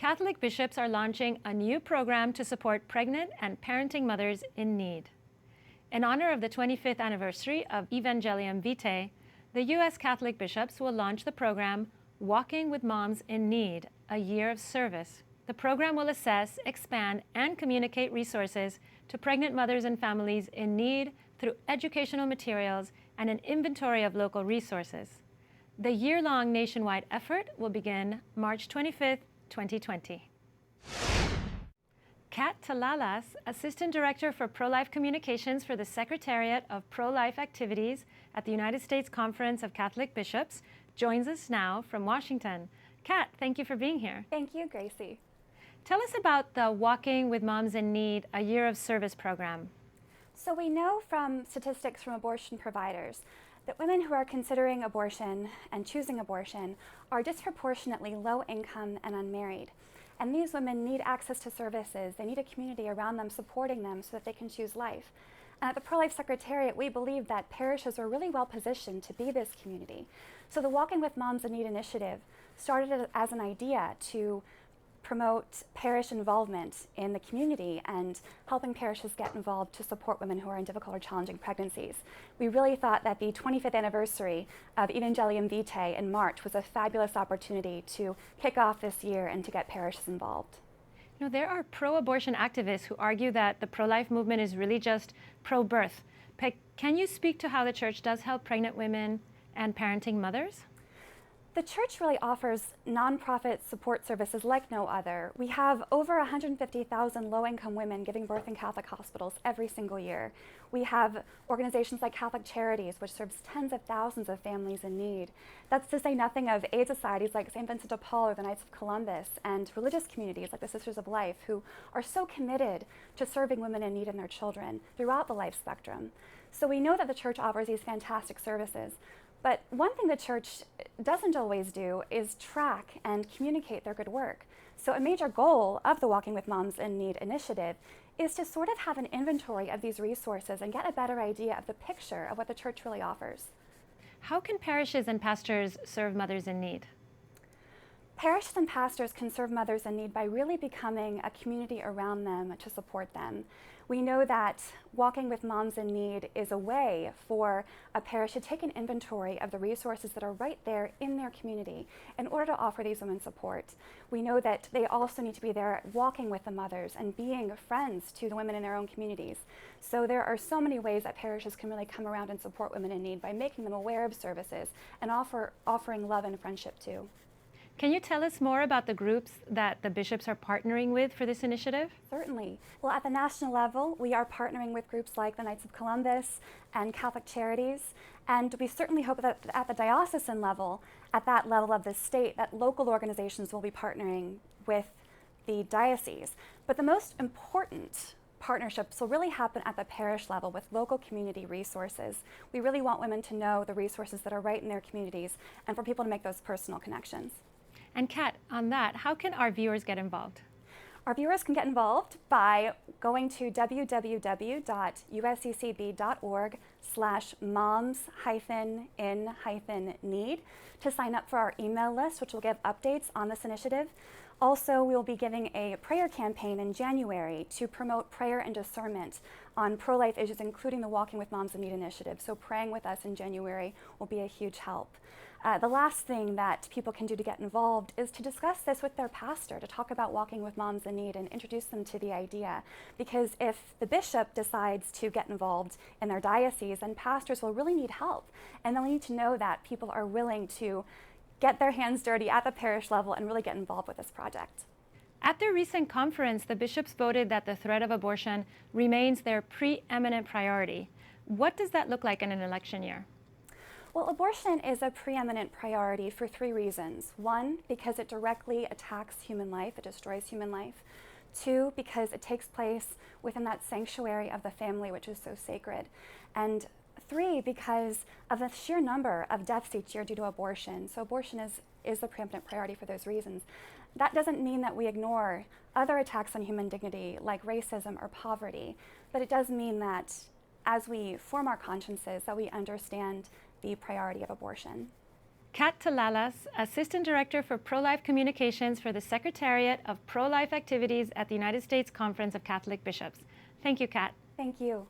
Catholic bishops are launching a new program to support pregnant and parenting mothers in need. In honor of the 25th anniversary of Evangelium Vitae, the U.S. Catholic bishops will launch the program Walking with Moms in Need, a Year of Service. The program will assess, expand, and communicate resources to pregnant mothers and families in need through educational materials and an inventory of local resources. The year-long nationwide effort will begin March 25th, 2020. Kat Talalas, Assistant Director for Pro-Life Communications for the Secretariat of Pro-Life Activities at the United States Conference of Catholic Bishops, joins us now from Washington. Kat, thank you for being here. Thank you, Gracie. Tell us about the Walking with Moms in Need, a Year of Service program. So we know from statistics from abortion providers that women who are considering abortion and choosing abortion are disproportionately low income and unmarried. And these women need access to services. They need a community around them supporting them so that they can choose life. And at the Pro-Life Secretariat, we believe that parishes are really well positioned to be this community. So the Walking with Moms in Need initiative started as an idea to promote parish involvement in the community and helping parishes get involved to support women who are in difficult or challenging pregnancies. We really thought that the 25th anniversary of Evangelium Vitae in March was a fabulous opportunity to kick off this year and to get parishes involved. You know, there are pro-abortion activists who argue that the pro-life movement is really just pro-birth. Can you speak to how the Church does help pregnant women and parenting mothers? The Church really offers nonprofit support services like no other. We have over 150,000 low-income women giving birth in Catholic hospitals every single year. We have organizations like Catholic Charities, which serves tens of thousands of families in need. That's to say nothing of aid societies like St. Vincent de Paul or the Knights of Columbus, and religious communities like the Sisters of Life, who are so committed to serving women in need and their children throughout the life spectrum. So we know that the Church offers these fantastic services. But one thing the Church doesn't always do is track and communicate their good work. So a major goal of the Walking with Moms in Need initiative is to sort of have an inventory of these resources and get a better idea of the picture of what the Church really offers. How can parishes and pastors serve mothers in need? Parishes and pastors can serve mothers in need by really becoming a community around them to support them. We know that Walking with Moms in Need is a way for a parish to take an inventory of the resources that are right there in their community in order to offer these women support. We know that they also need to be there walking with the mothers and being friends to the women in their own communities. So there are so many ways that parishes can really come around and support women in need by making them aware of services and offering love and friendship too. Can you tell us more about the groups that the bishops are partnering with for this initiative? Certainly. Well, at the national level, we are partnering with groups like the Knights of Columbus and Catholic Charities, and we certainly hope that at the diocesan level, at that level of the state, that local organizations will be partnering with the diocese. But the most important partnerships will really happen at the parish level with local community resources. We really want women to know the resources that are right in their communities and for people to make those personal connections. And Kat, on that, how can our viewers get involved? Our viewers can get involved by going to www.usccb.org/moms-in-need to sign up for our email list, which will give updates on this initiative. Also, we will be giving a prayer campaign in January to promote prayer and discernment on pro-life issues, including the Walking with Moms in Need initiative. So praying with us in January will be a huge help. The last thing that people can do to get involved is to discuss this with their pastor, to talk about Walking with Moms in Need and introduce them to the idea. Because if the bishop decides to get involved in their diocese, then pastors will really need help. And they'll need to know that people are willing to get their hands dirty at the parish level and really get involved with this project. At their recent conference, the bishops voted that the threat of abortion remains their preeminent priority. What does that look like in an election year? Well, abortion is a preeminent priority for three reasons. One, because it directly attacks human life, it destroys human life. Two, because it takes place within that sanctuary of the family, which is so sacred. And three, because of the sheer number of deaths each year due to abortion. So abortion is the preeminent priority for those reasons. That doesn't mean that we ignore other attacks on human dignity like racism or poverty, but it does mean that as we form our consciences, that we understand the priority of abortion. Kat Talalas, Assistant Director for Pro-Life Communications for the Secretariat of Pro-Life Activities at the United States Conference of Catholic Bishops. Thank you, Kat. Thank you.